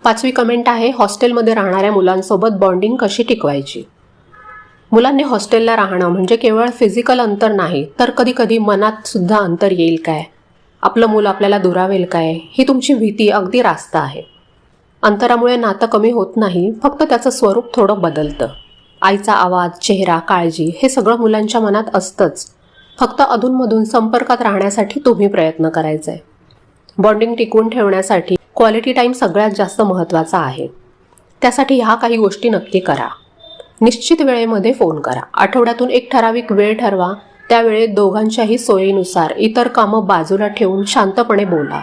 5वी comment आहे, हॉस्टेलमध्ये राहणाऱ्या मुलांसोबत बॉन्डिंग कशी टिकवायची. मुलांनी हॉस्टेलला राहणं म्हणजे केवळ फिजिकल अंतर नाही, तर कधी कधी मनात सुद्धा अंतर येईल काय, आपलं मूल आपल्याला दुरावेल काय, ही तुमची भीती अगदी रास्त आहे. अंतरामुळे नातं कमी होत नाही, फक्त त्याचं स्वरूप थोडं बदलतं. आईचा आवाज, चेहरा, काळजी हे सगळं मुलांच्या मनात असतंच. फक्त अधूनमधून संपर्कात राहण्यासाठी तुम्ही प्रयत्न करायचा आहे. बॉन्डिंग टिकवून ठेवण्यासाठी क्वालिटी टाईम सगळ्यात जास्त महत्त्वाचा आहे. त्यासाठी ह्या काही गोष्टी नक्की करा. निश्चित वेळेमध्ये फोन करा. आठवड्यातून एक ठराविक वेळ ठरवा. त्या वेळेत दोघांच्याही सोयीनुसार इतर कामं बाजूला ठेवून शांतपणे बोला.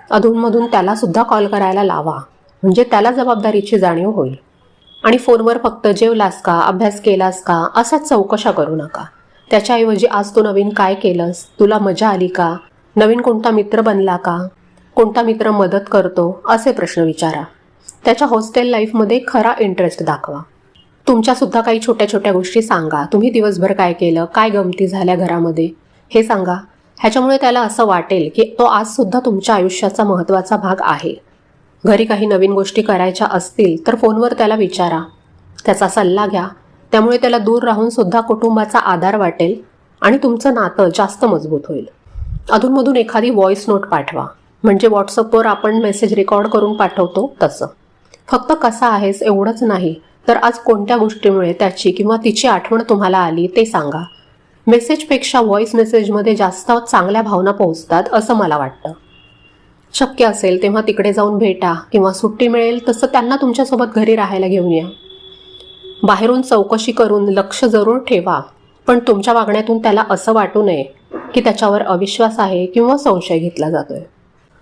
अधूनमधून त्यालासुद्धा कॉल करायला लावा, म्हणजे त्याला जबाबदारीची जाणीव होईल. आणि फोनवर फक्त जेवलास का, अभ्यास केलास का असाच चौकशा करू नका. त्याच्याऐवजी आज तू नवीन काय केलंस, तुला मजा आली का, नवीन कोणता मित्र बनला का, कोणता मित्र मदत करतो, असे प्रश्न विचारा. त्याच्या हॉस्टेल लाईफमध्ये खरा इंटरेस्ट दाखवा. तुमच्यासुद्धा काही छोट्या छोट्या गोष्टी सांगा. तुम्ही दिवसभर काय केलं, काय गमती झाल्या घरामध्ये, हे सांगा. ह्याच्यामुळे त्याला असं वाटेल की तो आजसुद्धा तुमच्या आयुष्याचा महत्त्वाचा भाग आहे. घरी काही नवीन गोष्टी करायच्या असतील तर फोनवर त्याला विचारा, त्याचा सल्ला घ्या. त्यामुळे त्याला दूर राहून सुद्धा कुटुंबाचा आधार वाटेल आणि तुमचं नातं जास्त मजबूत होईल. अधूनमधून एखादी व्हॉइस नोट पाठवा, म्हणजे व्हॉट्सअपवर आपण मेसेज रेकॉर्ड करून पाठवतो तसं. फक्त कसा आहेस एवढंच नाही, तर आज कोणत्या गोष्टीमुळे त्याची किंवा तिची आठवण तुम्हाला आली ते सांगा. मेसेजपेक्षा व्हॉइस मेसेजमध्ये जास्त चांगल्या भावना पोहोचतात असं मला वाटतं. शक्य असेल तेव्हा तिकडे जाऊन भेटा किंवा सुट्टी मिळेल तसं त्यांना तुमच्यासोबत घरी राहायला घेऊन या. बाहेरून चौकशी करून लक्ष जरूर ठेवा, पण तुमच्या वागण्यातून त्याला असं वाटू नये की त्याच्यावर अविश्वास आहे किंवा संशय घेतला जातोय.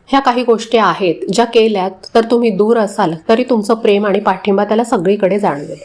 ह्या काही गोष्टी आहेत ज्या केल्यात तर तुम्ही दूर असाल तरी तुमचं प्रेम आणि पाठिंबा त्याला सगळीकडे जाणवेल.